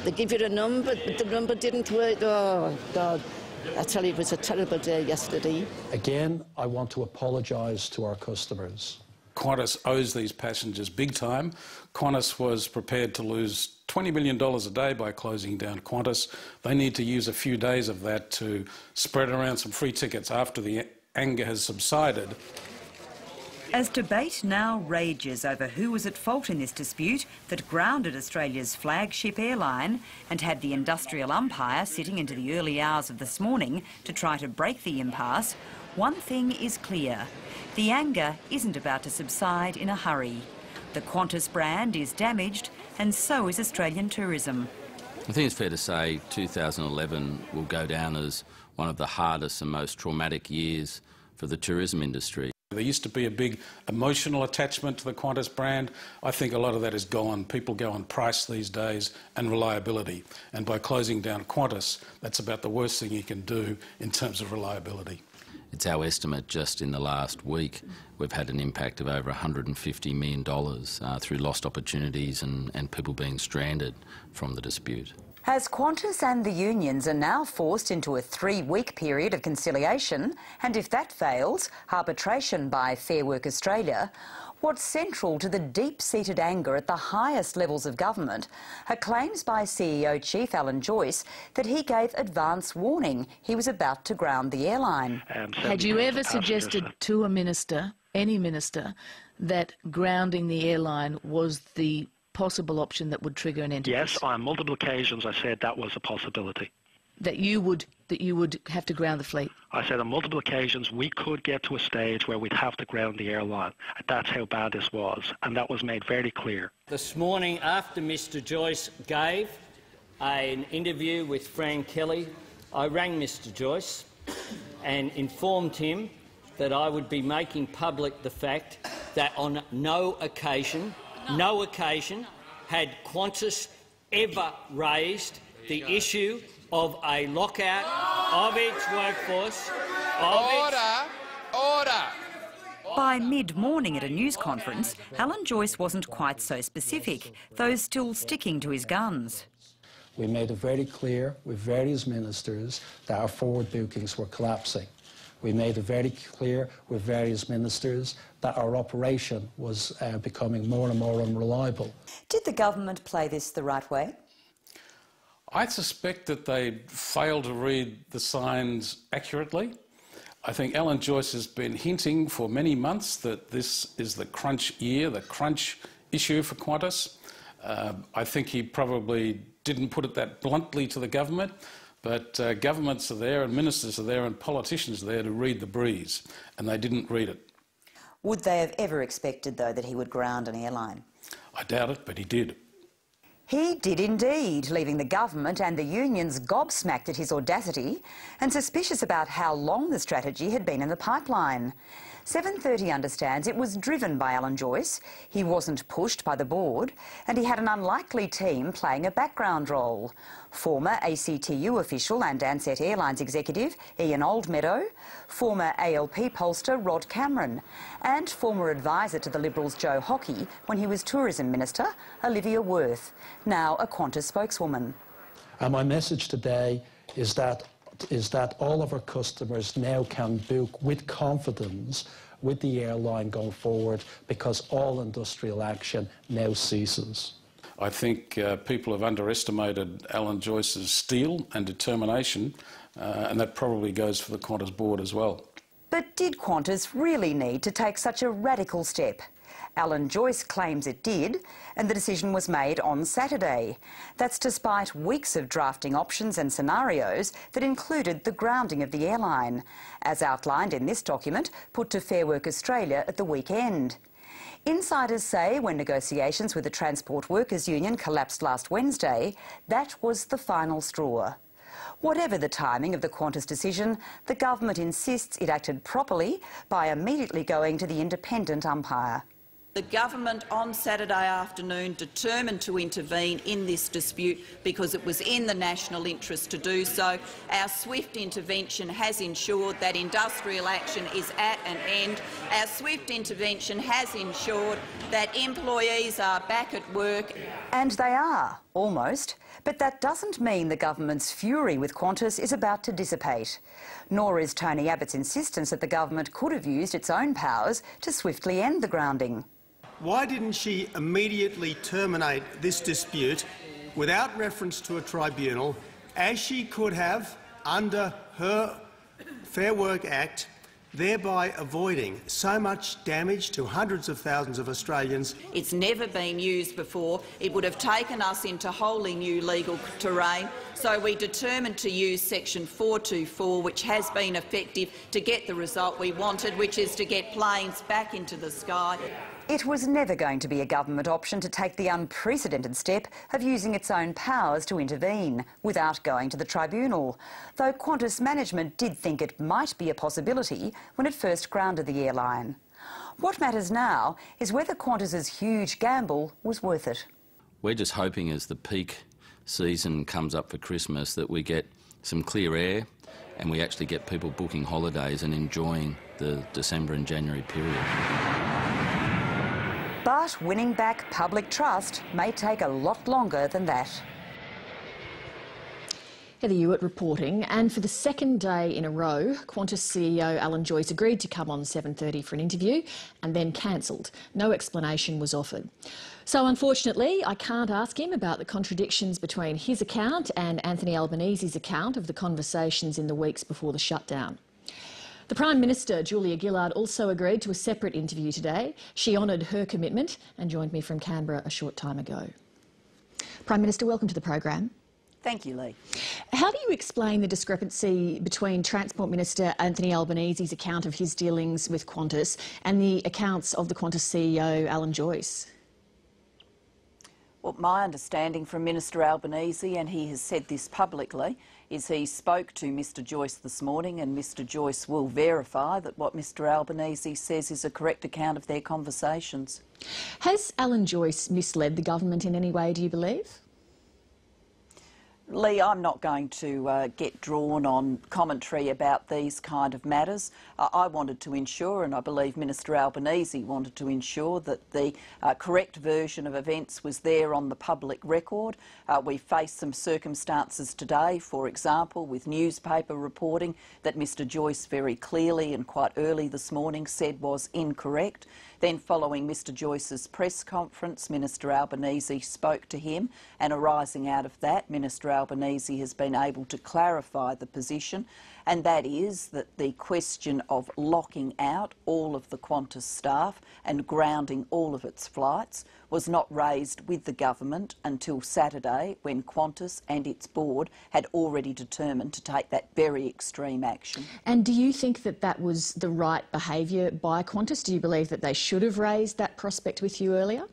They give you a number, but the number didn't work. Oh, God. I tell you, it was a terrible day yesterday. Again, I want to apologise to our customers. Qantas owes these passengers big time. Qantas was prepared to lose $20 million a day by closing down Qantas. They need to use a few days of that to spread around some free tickets after the anger has subsided. As debate now rages over who was at fault in this dispute that grounded Australia's flagship airline and had the industrial umpire sitting into the early hours of this morning to try to break the impasse, one thing is clear. The anger isn't about to subside in a hurry. The Qantas brand is damaged and so is Australian tourism. I think it's fair to say 2011 will go down as one of the hardest and most traumatic years for the tourism industry. There used to be a big emotional attachment to the Qantas brand. I think a lot of that is gone. People go on price these days and reliability. And by closing down Qantas, that's about the worst thing you can do in terms of reliability. It's our estimate just in the last week we've had an impact of over $150 million through lost opportunities and people being stranded from the dispute. As Qantas and the unions are now forced into a 3-week period of conciliation, and if that fails, arbitration by Fair Work Australia, what's central to the deep-seated anger at the highest levels of government are claims by CEO Chief Alan Joyce that he gave advance warning he was about to ground the airline. Had you ever suggested to a minister, any minister, that grounding the airline was the possible option that would trigger an enterprise? Yes, on multiple occasions I said that was a possibility. That you would have to ground the fleet? I said on multiple occasions we could get to a stage where we'd have to ground the airline. That's how bad this was, and that was made very clear. This morning, after Mr Joyce gave an interview with Fran Kelly, I rang Mr Joyce and informed him that I would be making public the fact that on no occasion had Qantas ever raised the issue of a lockout of its workforce. Order! By mid-morning at a news conference, Alan Joyce wasn't quite so specific, though still sticking to his guns. We made it very clear with various ministers that our forward bookings were collapsing. We made it very clear with various ministers that our operation was becoming more and more unreliable. Did the government play this the right way? I suspect that they failed to read the signs accurately. I think Alan Joyce has been hinting for many months that this is the crunch year, the crunch issue for Qantas. I think he probably didn't put it that bluntly to the government, but governments are there and ministers are there and politicians are there to read the breeze, and they didn't read it. Would they have ever expected, though, that he would ground an airline? I doubt it, but he did. He did indeed, leaving the government and the unions gobsmacked at his audacity and suspicious about how long the strategy had been in the pipeline. 730 understands it was driven by Alan Joyce, he wasn't pushed by the board, and he had an unlikely team playing a background role. Former ACTU official and Ansett Airlines executive Ian Oldmeadow, former ALP pollster Rod Cameron, and former advisor to the Liberals Joe Hockey when he was Tourism Minister Olivia Wirth, now a Qantas spokeswoman. And my message today is that all of our customers now can book with confidence with the airline going forward because all industrial action now ceases. I think people have underestimated Alan Joyce's steel and determination, and that probably goes for the Qantas board as well. But did Qantas really need to take such a radical step? Alan Joyce claims it did, and the decision was made on Saturday. That's despite weeks of drafting options and scenarios that included the grounding of the airline, as outlined in this document put to Fair Work Australia at the weekend. Insiders say when negotiations with the Transport Workers Union collapsed last Wednesday, that was the final straw. Whatever the timing of the Qantas decision, the government insists it acted properly by immediately going to the independent umpire. The government on Saturday afternoon determined to intervene in this dispute because it was in the national interest to do so. Our swift intervention has ensured that industrial action is at an end. Our swift intervention has ensured that employees are back at work. And they are. Almost, but that doesn't mean the government's fury with Qantas is about to dissipate. Nor is Tony Abbott's insistence that the government could have used its own powers to swiftly end the grounding. Why didn't she immediately terminate this dispute without reference to a tribunal, as she could have under her Fair Work Act, thereby avoiding so much damage to hundreds of thousands of Australians? It's never been used before. It would have taken us into wholly new legal terrain, so we determined to use Section 424, which has been effective to get the result we wanted, which is to get planes back into the sky. It was never going to be a government option to take the unprecedented step of using its own powers to intervene without going to the tribunal, though Qantas management did think it might be a possibility when it first grounded the airline. What matters now is whether Qantas's huge gamble was worth it. We're just hoping as the peak season comes up for Christmas that we get some clear air and we actually get people booking holidays and enjoying the December and January period. But winning back public trust may take a lot longer than that. Heather Ewart reporting, and for the second day in a row, Qantas CEO Alan Joyce agreed to come on 7:30 for an interview and then cancelled. No explanation was offered. So unfortunately, I can't ask him about the contradictions between his account and Anthony Albanese's account of the conversations in the weeks before the shutdown. The Prime Minister, Julia Gillard, also agreed to a separate interview today. She honoured her commitment and joined me from Canberra a short time ago. Prime Minister, welcome to the program. Thank you, Lee. How do you explain the discrepancy between Transport Minister Anthony Albanese's account of his dealings with Qantas and the accounts of the Qantas CEO, Alan Joyce? Well, my understanding from Minister Albanese, and he has said this publicly, is he spoke to Mr Joyce this morning, and Mr Joyce will verify that what Mr Albanese says is a correct account of their conversations. Has Alan Joyce misled the government in any way, do you believe? Lee, I'm not going to get drawn on commentary about these kind of matters. I wanted to ensure, and I believe Minister Albanese wanted to ensure, that the correct version of events was there on the public record. We face some circumstances today, for example, with newspaper reporting that Mr Joyce very clearly and quite early this morning said was incorrect. Then, following Mr Joyce's press conference, Minister Albanese spoke to him, and arising out of that, Minister Albanese has been able to clarify the position, and that is that the question of locking out all of the Qantas staff and grounding all of its flights was not raised with the government until Saturday, when Qantas and its board had already determined to take that very extreme action. And do you think that that was the right behaviour by Qantas? Do you believe that they should have raised that prospect with you earlier?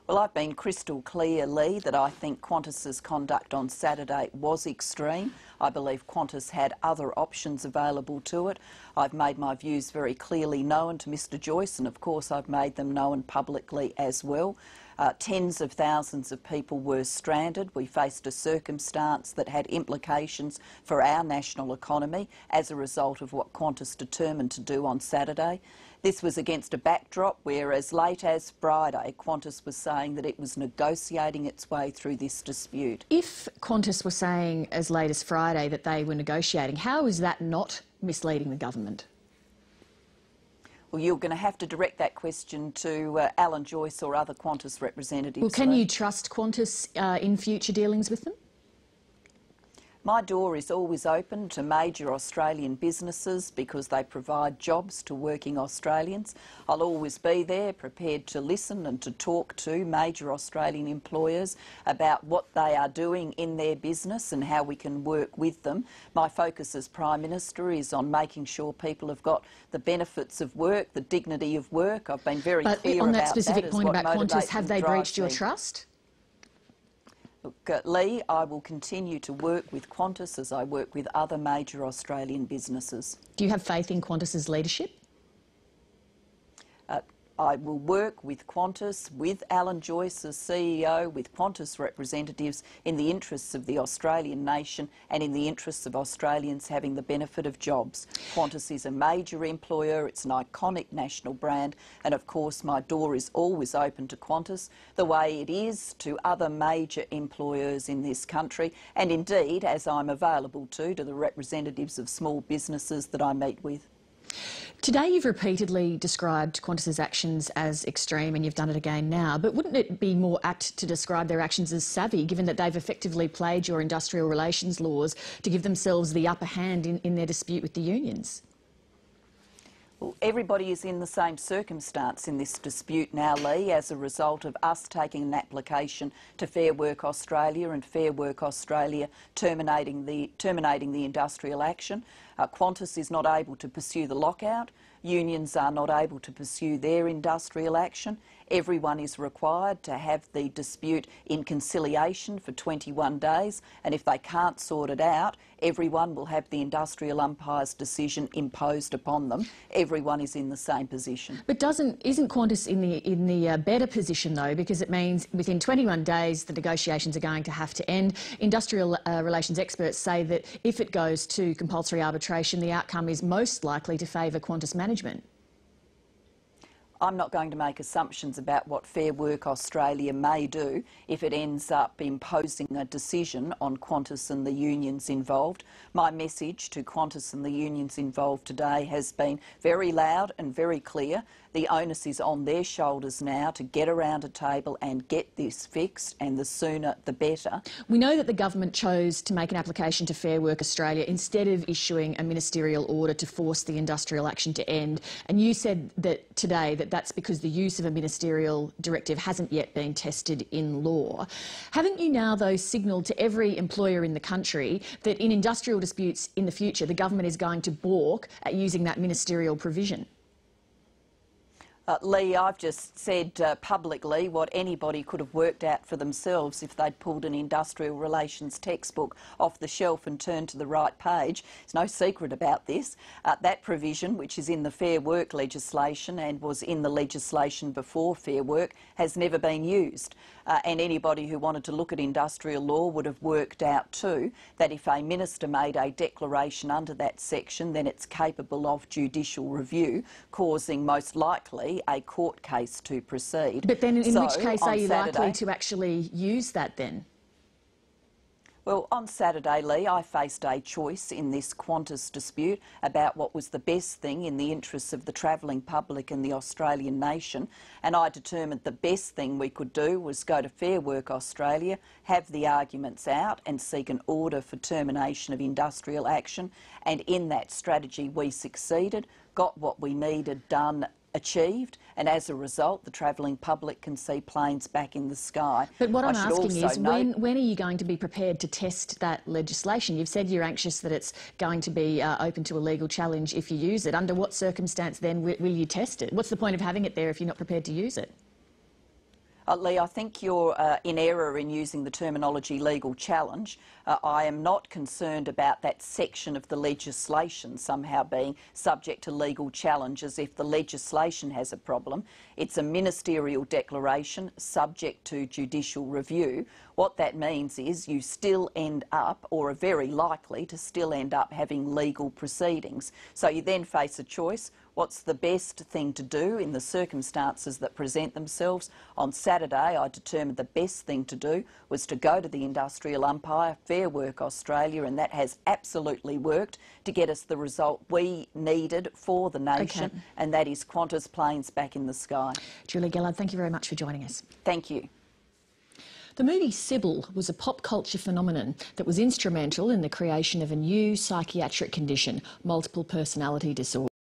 Well, I've been crystal clear, Lee, that I think Qantas's conduct on Saturday was extreme. I believe Qantas had other options available to it. I've made my views very clearly known to Mr Joyce, and of course I've made them known publicly as well. Tens of thousands of people were stranded. We faced a circumstance that had implications for our national economy as a result of what Qantas determined to do on Saturday. This was against a backdrop where, as late as Friday, Qantas was saying that it was negotiating its way through this dispute. If Qantas were saying as late as Friday that they were negotiating, how is that not misleading the government? Well, you're going to have to direct that question to Alan Joyce or other Qantas representatives. Well, can you trust Qantas in future dealings with them? My door is always open to major Australian businesses because they provide jobs to working Australians. I'll always be there, prepared to listen and to talk to major Australian employers about what they are doing in their business and how we can work with them. My focus as Prime Minister is on making sure people have got the benefits of work, the dignity of work. I've been very clear about that. But on that specific point about Qantas, have they breached your trust? Look, Lee, I will continue to work with Qantas as I work with other major Australian businesses. Do you have faith in Qantas's leadership? I will work with Qantas, with Alan Joyce as CEO, with Qantas representatives in the interests of the Australian nation and in the interests of Australians having the benefit of jobs. Qantas is a major employer, it's an iconic national brand, and of course my door is always open to Qantas, the way it is to other major employers in this country, and indeed, as I'm available to the representatives of small businesses that I meet with. Today you've repeatedly described Qantas's actions as extreme, and you've done it again now, but wouldn't it be more apt to describe their actions as savvy, given that they've effectively played your industrial relations laws to give themselves the upper hand in their dispute with the unions? Well, everybody is in the same circumstance in this dispute now, Lee, as a result of us taking an application to Fair Work Australia and Fair Work Australia terminating the industrial action. Qantas is not able to pursue the lockout. Unions are not able to pursue their industrial action. Everyone is required to have the dispute in conciliation for 21 days, and if they can't sort it out, everyone will have the industrial umpire's decision imposed upon them. Everyone is in the same position. But isn't Qantas in the better position though, because it means within 21 days the negotiations are going to have to end. Industrial relations experts say that if it goes to compulsory arbitration, the outcome is most likely to favour Qantas management. I'm not going to make assumptions about what Fair Work Australia may do if it ends up imposing a decision on Qantas and the unions involved. My message to Qantas and the unions involved today has been very loud and very clear. The onus is on their shoulders now to get around a table and get this fixed, and the sooner the better. We know that the government chose to make an application to Fair Work Australia instead of issuing a ministerial order to force the industrial action to end, and you said that today that that's because the use of a ministerial directive hasn't yet been tested in law. Haven't you now, though, signalled to every employer in the country that in industrial disputes in the future the government is going to balk at using that ministerial provision? Lee, I've just said publicly what anybody could have worked out for themselves if they'd pulled an industrial relations textbook off the shelf and turned to the right page. There's no secret about this. That provision, which is in the Fair Work legislation and was in the legislation before Fair Work, has never been used. And anybody who wanted to look at industrial law would have worked out too that if a minister made a declaration under that section, then it's capable of judicial review, causing most likely a court case to proceed. But then in which case are you likely to actually use that then? Well, on Saturday, Lee, I faced a choice in this Qantas dispute about what was the best thing in the interests of the travelling public and the Australian nation, and I determined the best thing we could do was go to Fair Work Australia, have the arguments out and seek an order for termination of industrial action, and in that strategy we succeeded, got what we needed done, achieved, and as a result the travelling public can see planes back in the sky. But what I'm asking is when are you going to be prepared to test that legislation? You've said you're anxious that it's going to be open to a legal challenge if you use it. Under what circumstance then will you test it? What's the point of having it there if you're not prepared to use it? Lee, I think you're in error in using the terminology legal challenge. I am not concerned about that section of the legislation somehow being subject to legal challenge as if the legislation has a problem. It's a ministerial declaration subject to judicial review. What that means is you still end up, or are very likely to still end up, having legal proceedings. So you then face a choice. What's the best thing to do in the circumstances that present themselves? On Saturday, I determined the best thing to do was to go to the industrial umpire, Fair Work Australia, and that has absolutely worked to get us the result we needed for the nation, and that is Qantas planes back in the sky. Julia Gillard, thank you very much for joining us. Thank you. The movie Sybil was a pop culture phenomenon that was instrumental in the creation of a new psychiatric condition, multiple personality disorder.